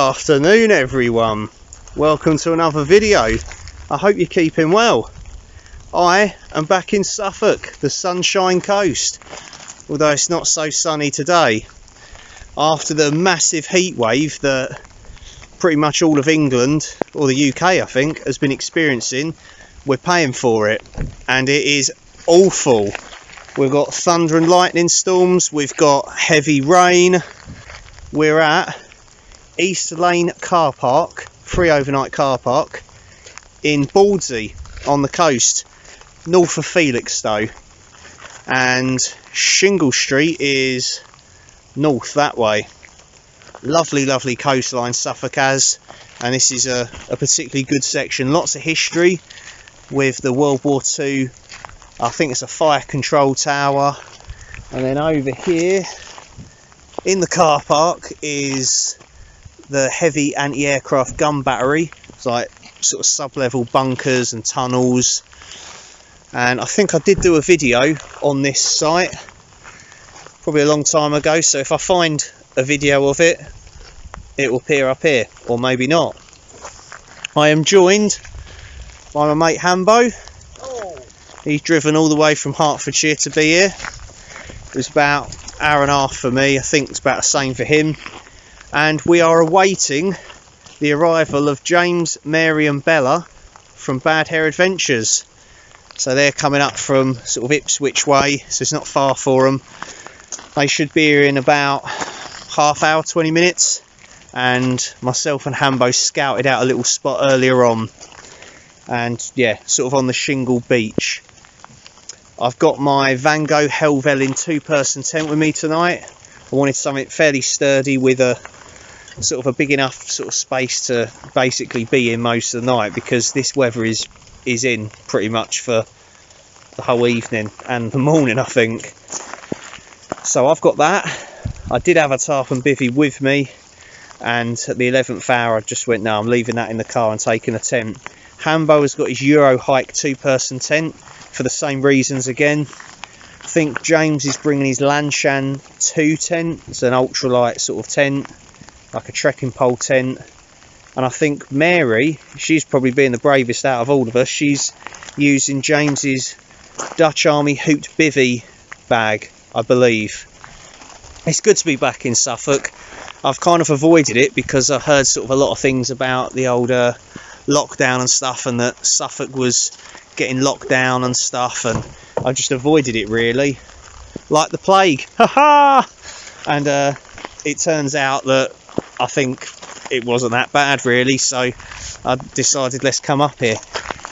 afternoon everyone, welcome to another video. I hope you're keeping well. I am back in Suffolk, the Sunshine Coast, although it's not so sunny today. After the massive heat wave that pretty much all of England, or the UK I think, has been experiencing, we're paying for it, and it is awful. We've got thunder and lightning storms, we've got heavy rain. We're at East Lane car park, free overnight car park in Bawdsey on the coast, north of Felixstowe, and Shingle Street is north that way. Lovely coastline Suffolk has, and this is a particularly good section. Lots of history with the World War II, I think it's a fire control tower, and then over here in the car park is the heavy anti-aircraft gun battery. It's like sort of sub-level bunkers and tunnels, and I think I did do a video on this site probably a long time ago, so if I find a video of it, it will appear up here, or maybe not. I am joined by my mate Hambo. He's driven all the way from Hertfordshire to be here. It was about an hour and a half for me, I think it's about the same for him. And we are awaiting the arrival of James, Mary and Bella from Bad Hair Adventures. So they're coming up from sort of Ipswich way, so it's not far for them. They should be here in about half hour, 20 minutes. And myself and Hambo scouted out a little spot earlier on. And yeah, sort of on the Shingle beach. I've got my Van Gogh Helvellyn 2-person tent with me tonight. I wanted something fairly sturdy with a sort of a big enough sort of space to basically be in most of the night, because this weather is in pretty much for the whole evening and the morning, I think. So I've got that. I did have a tarp and bivvy with me, and at the 11th hour I just went, no, I'm leaving that in the car and taking a tent. Hambo has got his Euro Hike 2-person tent for the same reasons again. I think James is bringing his Lanshan 2 tent. It's an ultralight sort of tent, like a trekking pole tent. And I think Mary, she's probably being the bravest out of all of us. She's using James's Dutch Army hooped bivvy bag, I believe. It's good to be back in Suffolk. I've kind of avoided it because I heard sort of a lot of things about the old lockdown and stuff, and that Suffolk was getting locked down and stuff, and I just avoided it really, like the plague. Haha! And it turns out that I think it wasn't that bad really, so I decided let's come up here.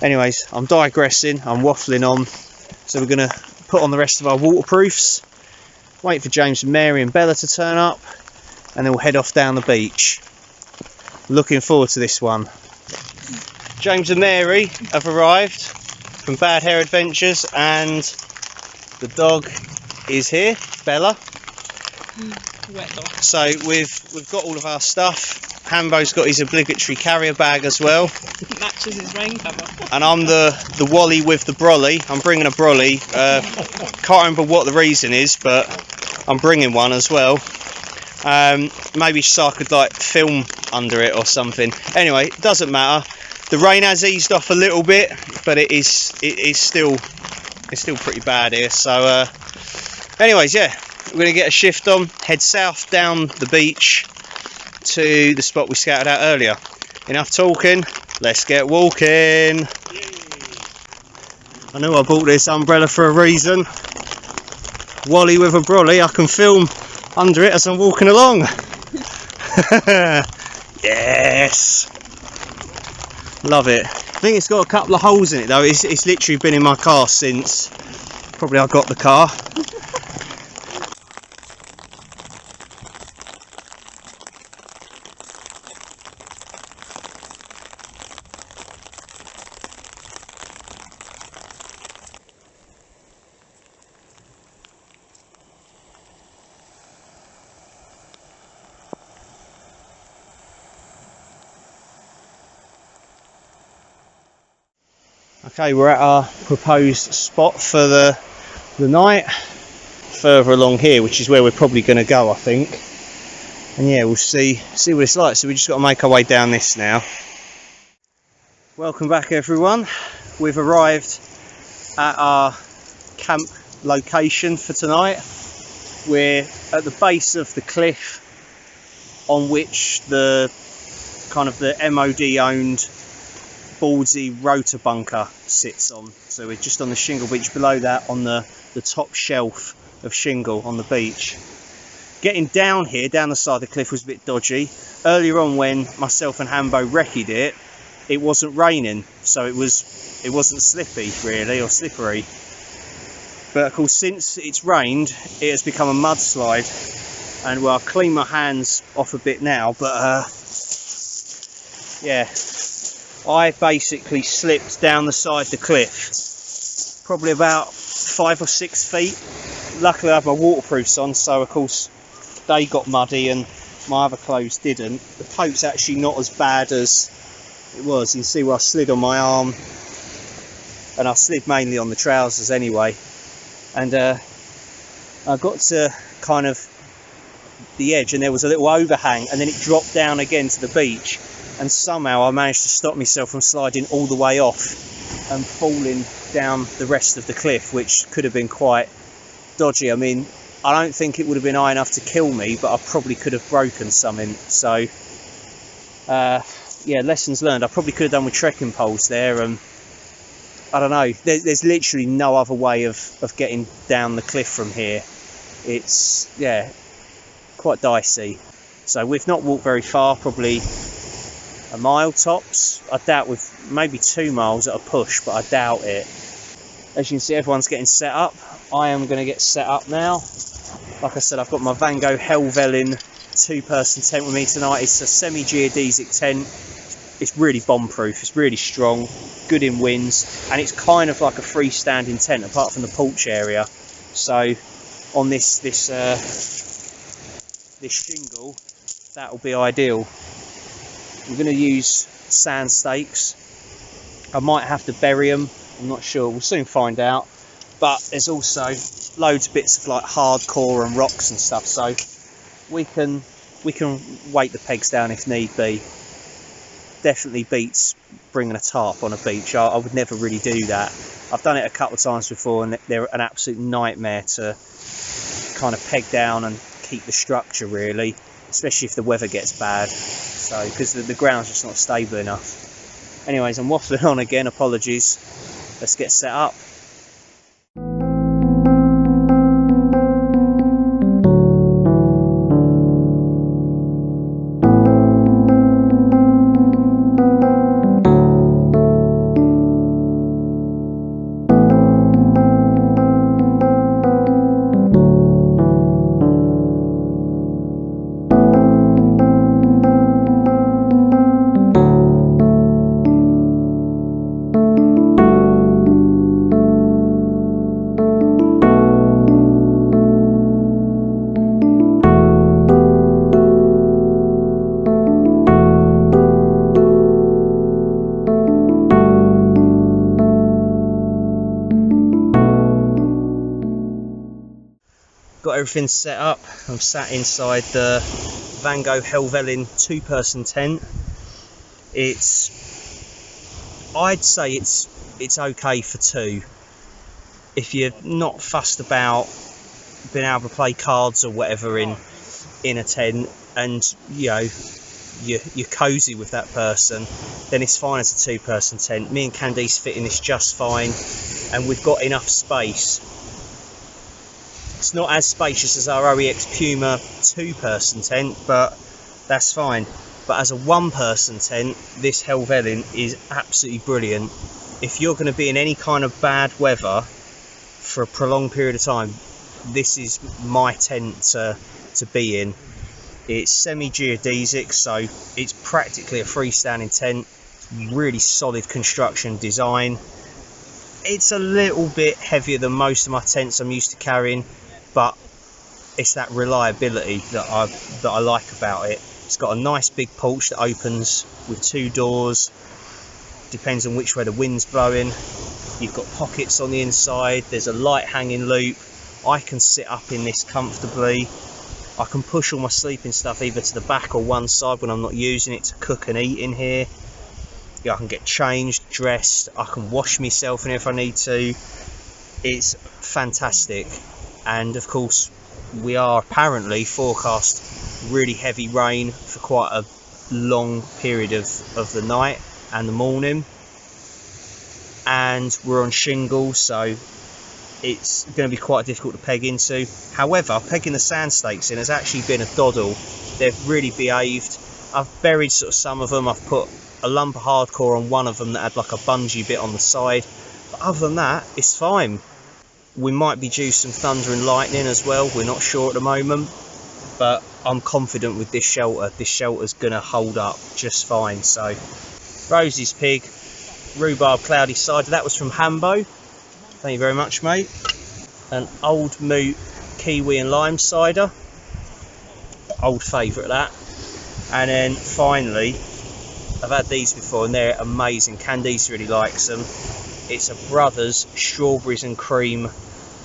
Anyways, I'm digressing, I'm waffling on. So we're going to put on the rest of our waterproofs, wait for James and Mary and Bella to turn up, and then we'll head off down the beach. Looking forward to this one. James and Mary have arrived from Bad Hair Adventures, and the dog is here, Bella. Wet dog. So we've got all of our stuff. Hambo's got his obligatory carrier bag as well. Matches his rain cover. And I'm the Wally with the brolly. I'm bringing a brolly. Can't remember what the reason is, but I'm bringing one as well. Maybe so I could like film under it or something. Anyway, it doesn't matter. The rain has eased off a little bit, but it is still pretty bad here. So anyways, yeah, we're gonna get a shift on, head south down the beach to the spot we scouted out earlier. Enough talking, let's get walking. I knew I bought this umbrella for a reason. Wally with a brolly, I can film under it as I'm walking along. Yes, love it. I think it's got a couple of holes in it though. It's literally been in my car since probably I got the car. Okay, we're at our proposed spot for the night, further along here, which is where we're probably going to go, I think. And yeah, we'll see what it's like. So we just got to make our way down this now. Welcome back, everyone. We've arrived at our camp location for tonight. We're at the base of the cliff on which the MOD owned Bawdsey rotor bunker sits on. So we're just on the shingle beach below that, on the top shelf of shingle on the beach. Getting down here, down the side of the cliff, was a bit dodgy. Earlier on, when myself and Hambo reccied it, it wasn't raining, so it wasn't slippy really, or slippery. But of course, since it's rained, it has become a mudslide. And well, I'll clean my hands off a bit now, but yeah, I basically slipped down the side of the cliff, probably about 5 or 6 feet. Luckily I have my waterproofs on, so of course they got muddy and my other clothes didn't. The poke's actually not as bad as it was. You can see where I slid on my arm, and I slid mainly on the trousers anyway. And I got to kind of the edge, and there was a little overhang, and then it dropped down again to the beach, and somehow I managed to stop myself from sliding all the way off and falling down the rest of the cliff, which could have been quite dodgy. I mean, I don't think it would have been high enough to kill me, but I probably could have broken something. So yeah, lessons learned. I probably could have done with trekking poles there. I don't know, there's literally no other way of getting down the cliff from here. It's, yeah, quite dicey. So we've not walked very far, probably a mile tops. I doubt we've, maybe 2 miles at a push, but I doubt it. As you can see, everyone's getting set up. I am going to get set up now. Like I said, I've got my Van Gogh Helvellyn 2-person tent with me tonight. It's a semi-geodesic tent. It's really bomb-proof, it's really strong, good in winds, and it's kind of like a freestanding tent apart from the porch area. So on this shingle, that will be ideal. I'm going to use sand stakes. I might have to bury them, I'm not sure, we'll soon find out. But there's also loads of bits of like hardcore and rocks and stuff, so we can weight the pegs down if need be. Definitely beats bringing a tarp on a beach. I would never really do that. I've done it a couple of times before, and they're an absolute nightmare to kind of peg down and keep the structure really, especially if the weather gets bad. So because the ground's just not stable enough. Anyways, I'm waffling on again, apologies. Let's get set up. Got everything set up. I'm sat inside the Van Gogh Helvellyn 2-person tent. I'd say it's okay for 2. If you're not fussed about being able to play cards or whatever in a tent, and you know you're cozy with that person, then it's fine as a 2-person tent. Me and Candice fit in this just fine, and we've got enough space. It's not as spacious as our OEX Puma 2-person tent, but that's fine. But as a 1-person tent, this Helvellyn is absolutely brilliant. If you're going to be in any kind of bad weather for a prolonged period of time, this is my tent to be in. It's semi-geodesic, so it's practically a freestanding tent. Really solid construction design. It's a little bit heavier than most of my tents I'm used to carrying, but it's that reliability that I like about it. It's got a nice big porch that opens with 2 doors. Depends on which way the wind's blowing. You've got pockets on the inside. There's a light hanging loop. I can sit up in this comfortably. I can push all my sleeping stuff either to the back or one side when I'm not using it to cook and eat in here. Yeah, I can get changed, dressed, I can wash myself in if I need to. It's fantastic. And of course we are apparently forecast really heavy rain for quite a long period of the night and the morning, and we're on shingle, so it's going to be quite difficult to peg into. However, pegging the sand stakes in has actually been a doddle. They've really behaved. I've buried sort of some of them. I've put a lump of hardcore on one of them that had like a bungee bit on the side, but other than that it's fine. We might be due some thunder and lightning as well, we're not sure at the moment, but I'm confident with this shelter. This shelter's going to hold up just fine. So Rosie's pig, rhubarb cloudy cider, that was from Hambo, thank you very much mate. An old moot kiwi and lime cider, old favourite that. And then finally, I've had these before and they're amazing. Candice really likes them. It's a Brothers strawberries and cream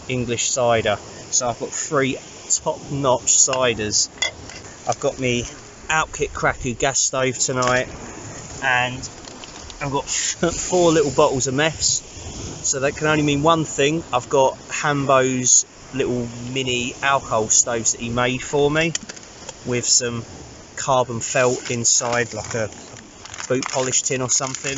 English cider. So I've got 3 top-notch ciders. I've got me Outkit Kraku gas stove tonight, and I've got 4 little bottles of meths. So that can only mean one thing. I've got Hambo's little mini alcohol stoves that he made for me with some carbon felt inside, like a boot polish tin or something.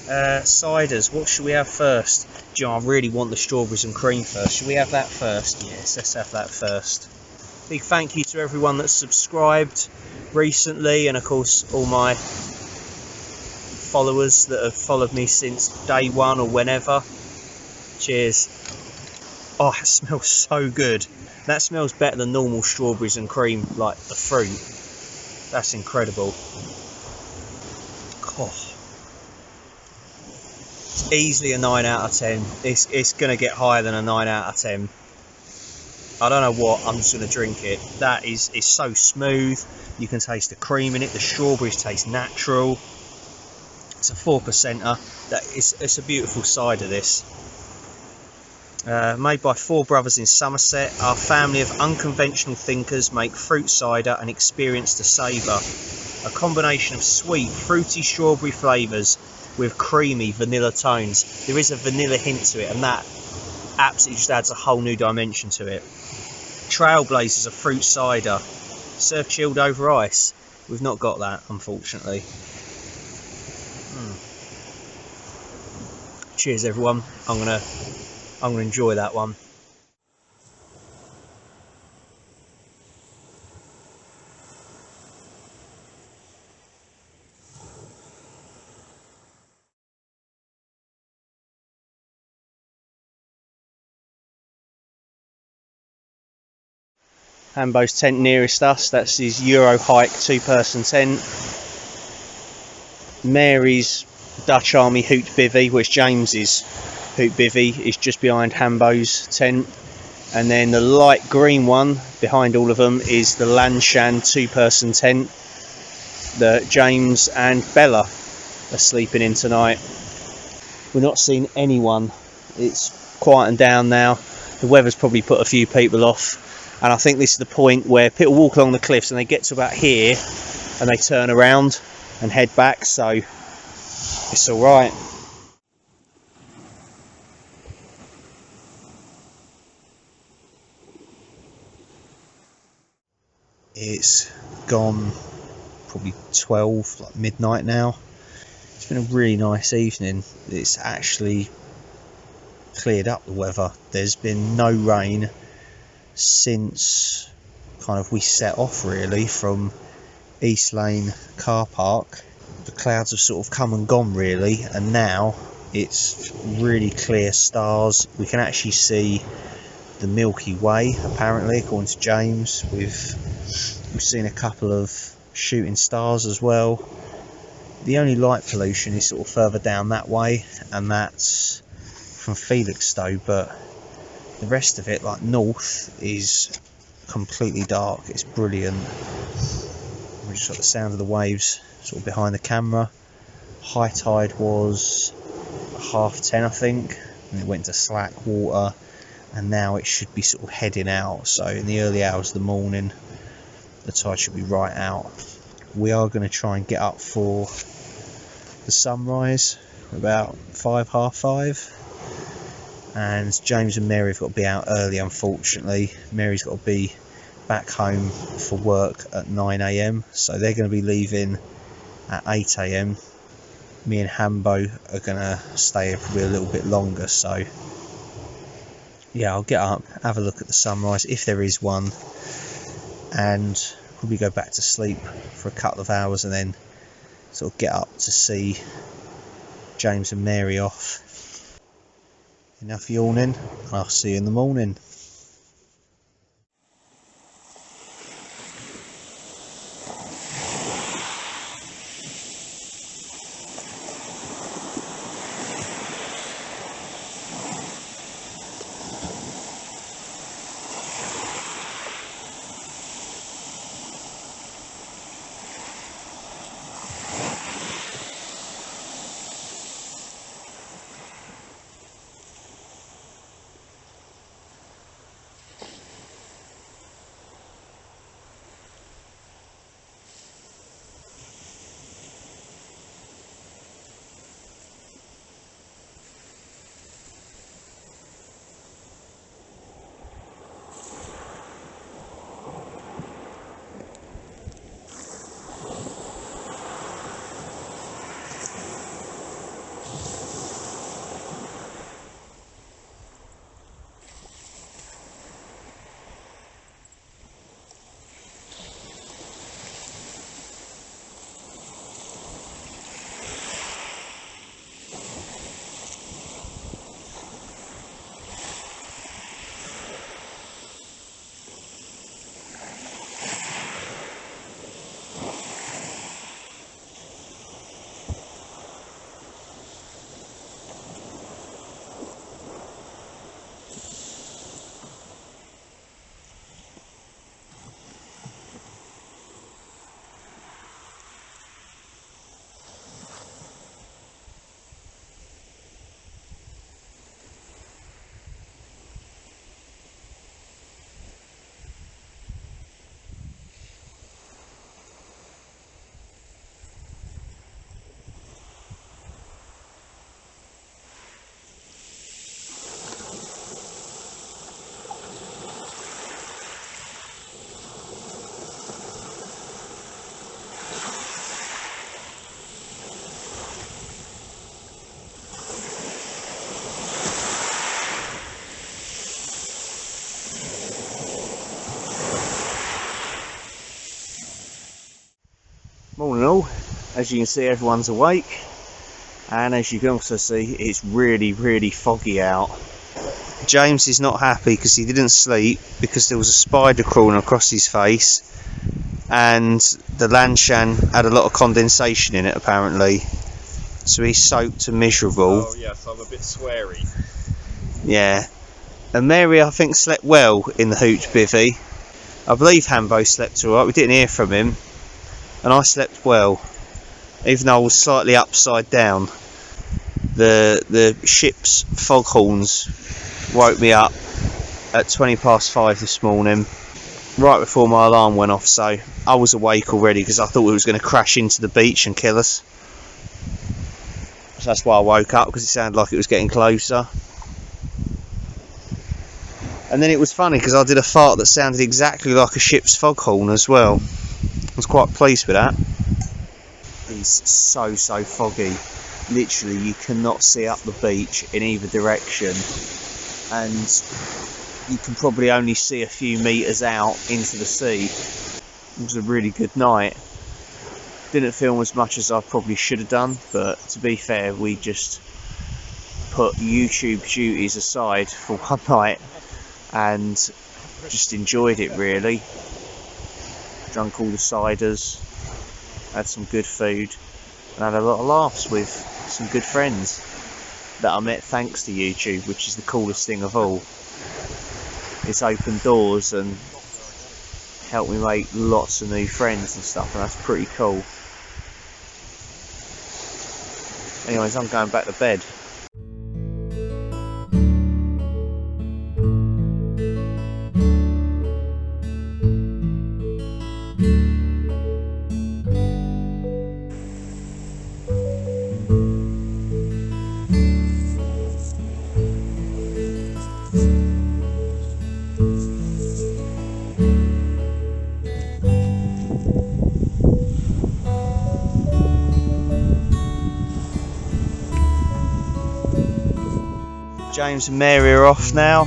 Ciders, what should we have first? Do you know, I really want the strawberries and cream first. Should we have that first? Yes, let's have that first. Big thank you to everyone that's subscribed recently, and of course all my followers that have followed me since day one or whenever. Cheers. Oh, it smells so good. That smells better than normal strawberries and cream, like the fruit. That's incredible. Oh. It's easily a 9 out of 10. It's going to get higher than a 9 out of 10. I don't know what, I'm just going to drink it. That is so smooth. You can taste the cream in it. The strawberries taste natural. It's a 4%er. It's a beautiful cider, this. Made by 4 brothers in Somerset. Our family of unconventional thinkers make fruit cider and experience to savour. A combination of sweet, fruity strawberry flavours with creamy vanilla tones. There is a vanilla hint to it, and that absolutely just adds a whole new dimension to it. Trailblazers of fruit cider, served chilled over ice. We've not got that, unfortunately. Cheers, everyone. I'm gonna enjoy that one. Hambo's tent nearest us, that's his Euro hike 2-person tent. Mary's Dutch Army hoot bivvy, which James's hoot bivvy is just behind Hambo's tent. And then the light green one behind all of them is the Lanshan 2-person tent that James and Bella are sleeping in tonight. We're not seeing anyone. It's quieting down now. The weather's probably put a few people off. And I think this is the point where people walk along the cliffs and they get to about here and they turn around and head back, so it's alright. It's gone probably 12, like midnight now. It's been a really nice evening. It's actually cleared up, the weather. There's been no rain since kind of we set off really from East Lane car park. The clouds have sort of come and gone really, and now it's really clear stars. We can actually see the Milky Way, apparently, according to James. We've seen a couple of shooting stars as well. The only light pollution is sort of further down that way, and that's from Felixstowe, but the rest of it, like north, is completely dark. It's brilliant. We just got the sound of the waves sort of behind the camera. High tide was 10:30, I think, and it went to slack water, and now it should be sort of heading out. So in the early hours of the morning, the tide should be right out. We are going to try and get up for the sunrise about 5, half 5, and James and Mary have got to be out early, unfortunately. Mary's got to be back home for work at 9 AM, so they're going to be leaving at 8 AM. Me and Hambo are going to stay here probably a little bit longer, so yeah, I'll get up, have a look at the sunrise if there is one, and probably go back to sleep for a couple of hours and then sort of get up to see James and Mary off. Enough yawning, I'll see you in the morning. Morning all, as you can see everyone's awake, and as you can also see it's really foggy out. James is not happy because he didn't sleep because there was a spider crawling across his face, and the lanshan had a lot of condensation in it apparently, so he's soaked and miserable. Oh yes, I'm a bit sweary. Yeah, and Mary I think slept well in the hooch bivvy. I believe Hambo slept alright, we didn't hear from him. And I slept well, even though I was slightly upside down. The ship's foghorns woke me up at 5:20 this morning, right before my alarm went off, so I was awake already because I thought it was going to crash into the beach and kill us. So that's why I woke up, because it sounded like it was getting closer. And then it was funny because I did a fart that sounded exactly like a ship's foghorn as well. I was quite pleased with that. It's so foggy. Literally you cannot see up the beach in either direction, and you can probably only see a few metres out into the sea. It was a really good night. Didn't film as much as I probably should have done, but to be fair, we just put YouTube duties aside for one night and just enjoyed it really. Drunk all the ciders, had some good food, and had a lot of laughs with some good friends that I met thanks to YouTube, which is the coolest thing of all. It's opened doors and helped me make lots of new friends and stuff, and that's pretty cool. Anyways, I'm going back to bed. James and Mary are off now,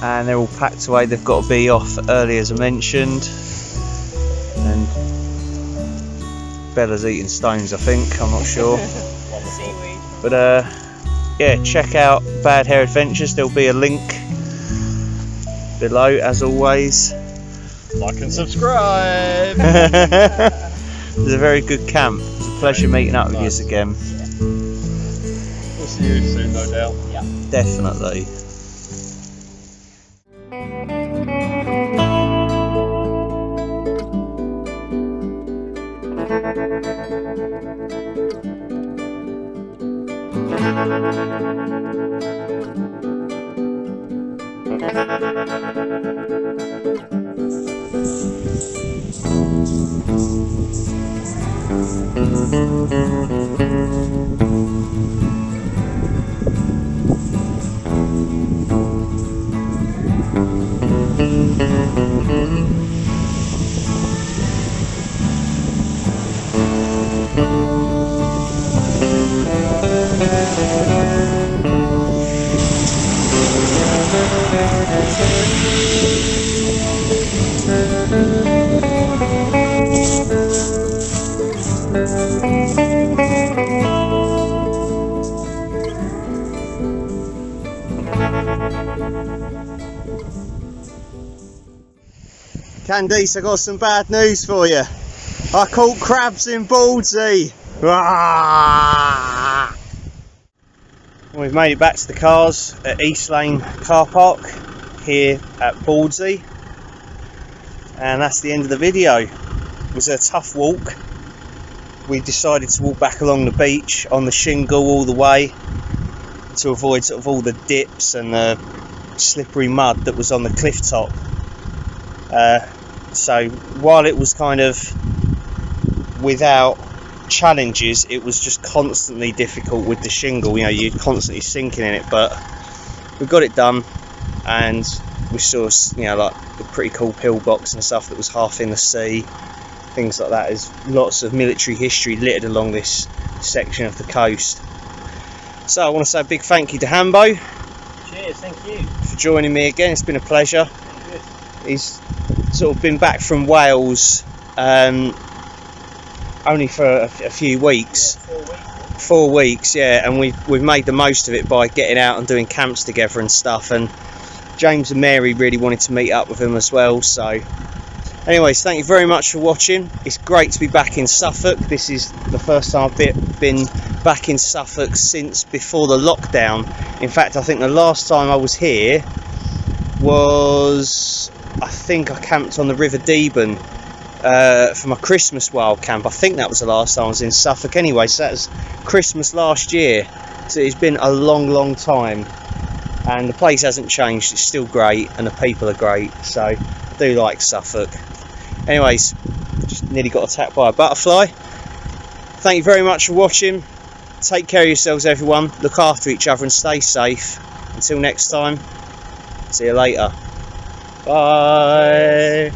and they're all packed away. They've got to be off early, as I mentioned, and Bella's eating stones, I think. I'm not sure. Seaweed. But yeah, check out Bad Hair Adventures. There'll be a link below, as always. Like and subscribe. It was a very good camp. It was a pleasure meeting up with you again. We'll see you soon, no doubt. Yeah. Definitely. Candice, I got some bad news for you. I caught crabs in Bawdsey. Ah! We've made it back to the cars at East Lane car park here at Bawdsey, and that's the end of the video. It was a tough walk. We decided to walk back along the beach on the shingle all the way to avoid sort of all the dips and the slippery mud that was on the cliff top. So while it was kind of without challenges, it was just constantly difficult with the shingle. You know, you're constantly sinking in it, but we got it done, and we saw, you know, like the pretty cool pillbox and stuff that was half in the sea, things like that. There's lots of military history littered along this section of the coast. So I want to say a big thank you to Hambo. Cheers, thank you. For joining me again. It's been a pleasure. He's sort of been back from Wales only for a few weeks. 4 weeks. 4 weeks, yeah, and we've made the most of it by getting out and doing camps together and stuff, and James and Mary really wanted to meet up with him as well. So anyways, thank you very much for watching. It's great to be back in Suffolk. This is the first time I've been back in Suffolk since before the lockdown. In fact, I think the last time I was here was, I think I camped on the River Deben for my Christmas wild camp. I think that was the last time I was in Suffolk anyway, so that was Christmas last year. So it's been a long time, and the place hasn't changed. It's still great, and the people are great, so I do like Suffolk. Anyways, just nearly got attacked by a butterfly. Thank you very much for watching. Take care of yourselves, everyone. Look after each other and stay safe. Until next time, see you later. Bye.